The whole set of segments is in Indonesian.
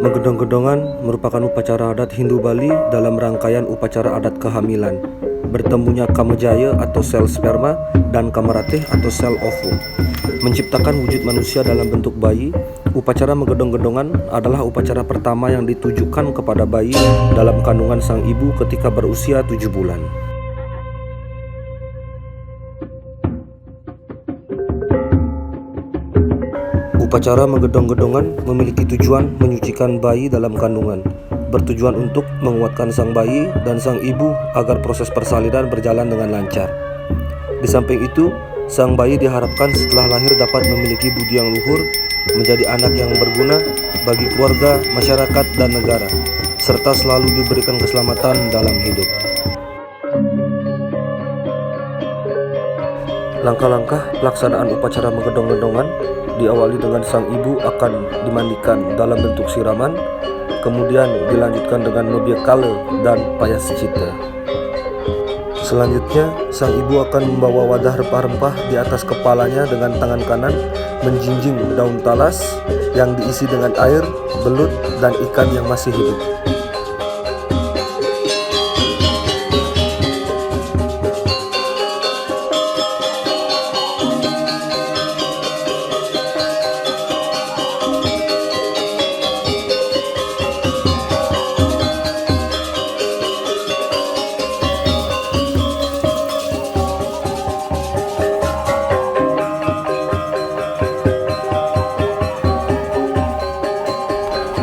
Menggedong-gedongan merupakan upacara adat Hindu Bali dalam rangkaian upacara adat kehamilan. Bertemunya Kamajaya atau sel sperma dan Kamaratih atau sel ovum menciptakan wujud manusia dalam bentuk bayi. Upacara menggedong-gedongan adalah upacara pertama yang ditujukan kepada bayi dalam kandungan sang ibu ketika berusia 7 bulan. Upacara menggedong-gedongan memiliki tujuan menyucikan bayi dalam kandungan, bertujuan untuk menguatkan sang bayi dan sang ibu agar proses persalinan berjalan dengan lancar. Di samping itu, sang bayi diharapkan setelah lahir dapat memiliki budi yang luhur, menjadi anak yang berguna bagi keluarga, masyarakat, dan negara, serta selalu diberikan keselamatan dalam hidup. Langkah-langkah pelaksanaan upacara menggedong-gedongan diawali dengan sang ibu akan dimandikan dalam bentuk siraman, kemudian dilanjutkan dengan mebiakale dan payascita. Selanjutnya, sang ibu akan membawa wadah rempah-rempah di atas kepalanya dengan tangan kanan menjinjing daun talas yang diisi dengan air, belut, dan ikan yang masih hidup.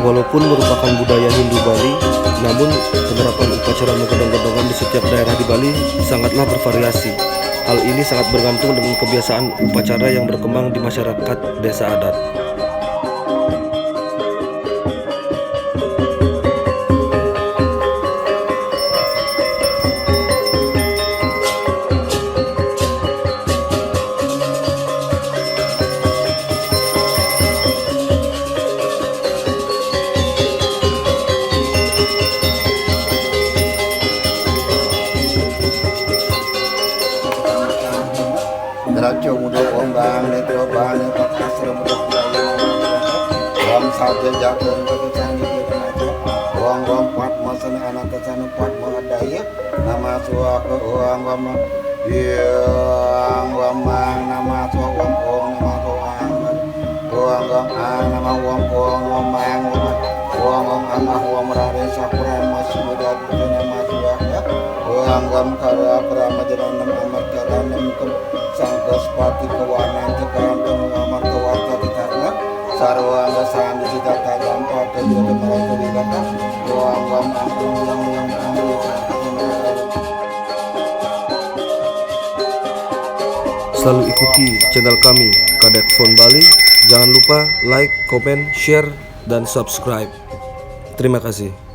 Walaupun merupakan budaya Hindu Bali, namun penerapan upacara menggedong-gedongan di setiap daerah di Bali sangatlah bervariasi. Hal ini sangat bergantung dengan kebiasaan upacara yang berkembang di masyarakat desa adat. Rajo muda ombang netro bane pakasro muda wam saja jaga kesan itu wam pat masane anak kesan pat mengadaya nama suwa ke wam mang nama suwa wam ong nama nama wam mang ama wam rare sakura masih muda nama suwa wam kara prama jalan amat jalan Sanggospati kewanan cekaran pengamar kewarta ditarna sarwa ngasan dicita gampar tujuan mereka dikata doang yang Selalu ikuti channel kami Kadek Phone Bali. Jangan lupa like, comment, share, dan subscribe. Terima kasih.